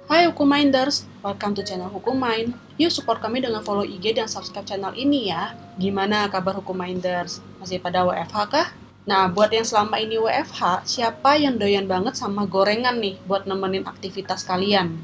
Hai Hukuminders, welcome to channel Hukumind. Yuk support kami dengan follow IG dan subscribe channel ini ya. Gimana kabar Hukuminders? Masih pada WFH kah? Nah, buat yang selama ini WFH, siapa yang doyan banget sama gorengan nih buat nemenin aktivitas kalian?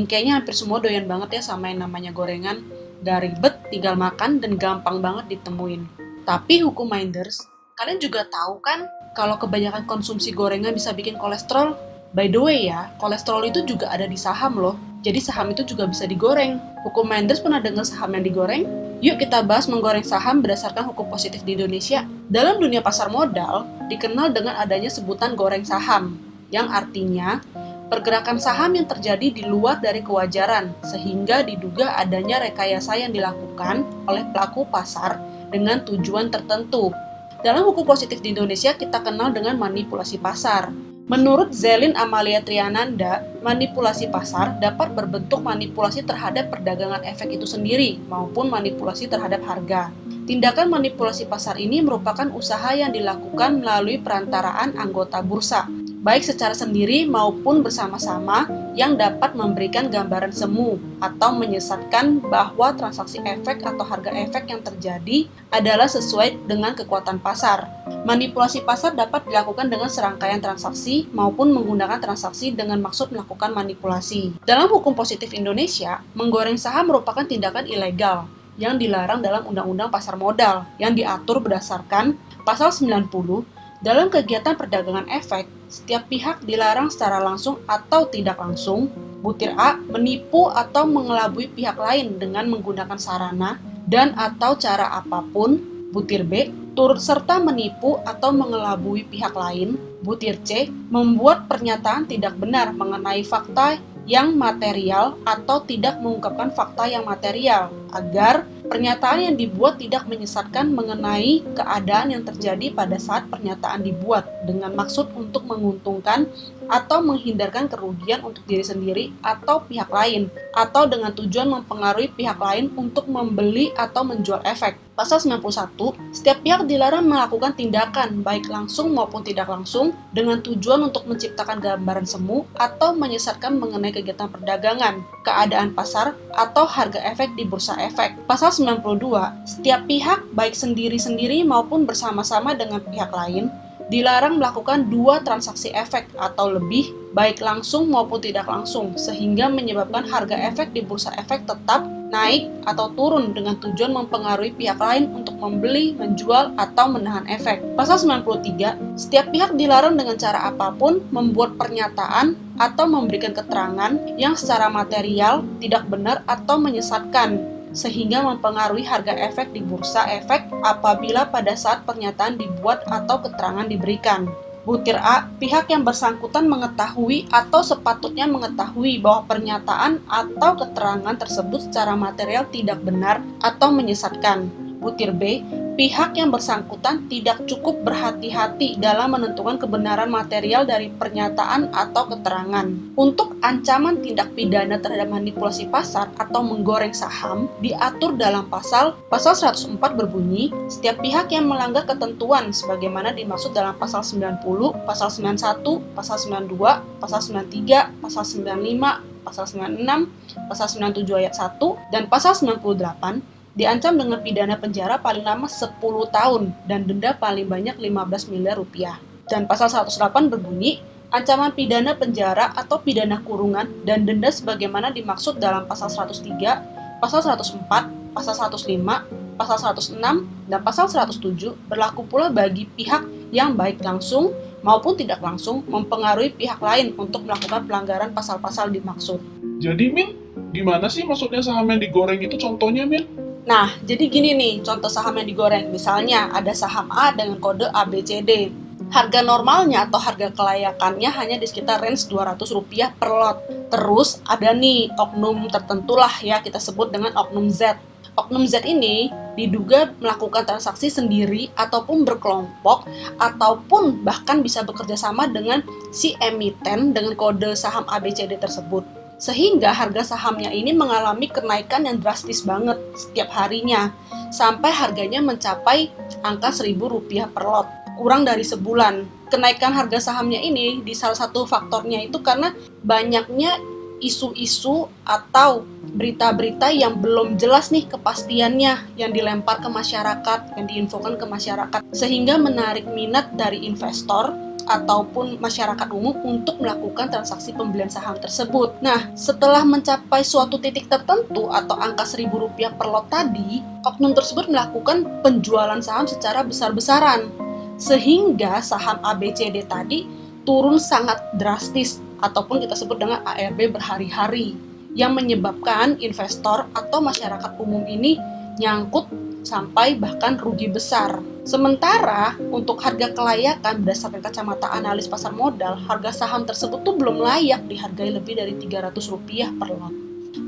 Kayaknya hampir semua doyan banget ya sama yang namanya gorengan. Gak ribet, tinggal makan dan gampang banget ditemuin. Tapi Hukuminders, kalian juga tahu kan kalau kebanyakan konsumsi gorengan bisa bikin kolesterol? By the way ya, kolesterol itu juga ada di saham loh. Jadi saham itu juga bisa digoreng. Hukum Mendes pernah dengar saham yang digoreng? Yuk kita bahas menggoreng saham berdasarkan hukum positif di Indonesia. Dalam dunia pasar modal, dikenal dengan adanya sebutan goreng saham, yang artinya pergerakan saham yang terjadi di luar dari kewajaran, sehingga diduga adanya rekayasa yang dilakukan oleh pelaku pasar dengan tujuan tertentu. Dalam hukum positif di Indonesia, kita kenal dengan manipulasi pasar. Menurut Zelin Amalia Triananda, manipulasi pasar dapat berbentuk manipulasi terhadap perdagangan efek itu sendiri maupun manipulasi terhadap harga. Tindakan manipulasi pasar ini merupakan usaha yang dilakukan melalui perantaraan anggota bursa, baik secara sendiri maupun bersama-sama, yang dapat memberikan gambaran semu atau menyesatkan bahwa transaksi efek atau harga efek yang terjadi adalah sesuai dengan kekuatan pasar. Manipulasi pasar dapat dilakukan dengan serangkaian transaksi maupun menggunakan transaksi dengan maksud melakukan manipulasi. Dalam hukum positif Indonesia, menggoreng saham merupakan tindakan ilegal yang dilarang dalam Undang-Undang Pasar Modal yang diatur berdasarkan Pasal 90. Dalam kegiatan perdagangan efek, setiap pihak dilarang secara langsung atau tidak langsung, butir A, menipu atau mengelabui pihak lain dengan menggunakan sarana dan atau cara apapun, butir B, turut serta menipu atau mengelabui pihak lain, butir C, membuat pernyataan tidak benar mengenai fakta yang material atau tidak mengungkapkan fakta yang material, agar pernyataan yang dibuat tidak menyesatkan mengenai keadaan yang terjadi pada saat pernyataan dibuat dengan maksud untuk menguntungkan atau menghindarkan kerugian untuk diri sendiri atau pihak lain, atau dengan tujuan mempengaruhi pihak lain untuk membeli atau menjual efek. Pasal 91, setiap pihak dilarang melakukan tindakan baik langsung maupun tidak langsung dengan tujuan untuk menciptakan gambaran semu atau menyesatkan mengenai kegiatan perdagangan, keadaan pasar, atau harga efek di bursa efek. Pasal 92, setiap pihak baik sendiri-sendiri maupun bersama-sama dengan pihak lain dilarang melakukan dua transaksi efek atau lebih, baik langsung maupun tidak langsung, sehingga menyebabkan harga efek di bursa efek tetap naik atau turun dengan tujuan mempengaruhi pihak lain untuk membeli, menjual, atau menahan efek. Pasal 93, setiap pihak dilarang dengan cara apapun membuat pernyataan atau memberikan keterangan yang secara material tidak benar atau menyesatkan, sehingga mempengaruhi harga efek di bursa efek apabila pada saat pernyataan dibuat atau keterangan diberikan. Butir A, pihak yang bersangkutan mengetahui atau sepatutnya mengetahui bahwa pernyataan atau keterangan tersebut secara material tidak benar atau menyesatkan. Butir B, pihak yang bersangkutan tidak cukup berhati-hati dalam menentukan kebenaran material dari pernyataan atau keterangan. Untuk ancaman tindak pidana terhadap manipulasi pasar atau menggoreng saham diatur dalam pasal 104 berbunyi, setiap pihak yang melanggar ketentuan sebagaimana dimaksud dalam pasal 90, pasal 91, pasal 92, pasal 93, pasal 95, pasal 96, pasal 97 ayat 1, dan pasal 98 diancam dengan pidana penjara paling lama 10 tahun dan denda paling banyak 15 miliar rupiah. Dan pasal 108 berbunyi, ancaman pidana penjara atau pidana kurungan dan denda sebagaimana dimaksud dalam pasal 103, pasal 104, pasal 105, pasal 106, dan pasal 107 berlaku pula bagi pihak yang baik langsung maupun tidak langsung mempengaruhi pihak lain untuk melakukan pelanggaran pasal-pasal dimaksud. Jadi Min, gimana sih maksudnya saham yang digoreng itu contohnya Min? Nah, jadi gini nih contoh saham yang digoreng. Misalnya ada saham A dengan kode ABCD. Harga normalnya atau harga kelayakannya hanya di sekitar range Rp200 per lot. Terus ada nih oknum tertentu lah ya, kita sebut dengan oknum Z. Oknum Z ini diduga melakukan transaksi sendiri ataupun berkelompok ataupun bahkan bisa bekerja sama dengan si emiten dengan kode saham ABCD tersebut. Sehingga harga sahamnya ini mengalami kenaikan yang drastis banget setiap harinya, sampai harganya mencapai angka Rp1.000 per lot, kurang dari sebulan. Kenaikan harga sahamnya ini di salah satu faktornya itu karena banyaknya isu-isu atau berita-berita yang belum jelas nih kepastiannya yang dilempar ke masyarakat, yang diinfokan ke masyarakat, sehingga menarik minat dari investor ataupun masyarakat umum untuk melakukan transaksi pembelian saham tersebut. Nah, setelah mencapai suatu titik tertentu atau angka Rp1.000 per lot tadi, oknum tersebut melakukan penjualan saham secara besar-besaran, sehingga saham ABCD tadi turun sangat drastis ataupun kita sebut dengan ARB berhari-hari, yang menyebabkan investor atau masyarakat umum ini nyangkut sampai bahkan rugi besar. Sementara untuk harga kelayakan berdasarkan kacamata analis pasar modal, harga saham tersebut tuh belum layak dihargai lebih dari Rp300 per lot.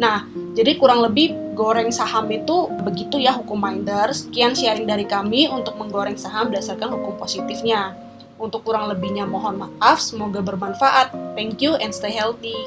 Nah, jadi kurang lebih goreng saham itu begitu ya hukum minders. Sekian sharing dari kami untuk menggoreng saham berdasarkan hukum positifnya. Untuk kurang lebihnya mohon maaf, semoga bermanfaat. Thank you and stay healthy.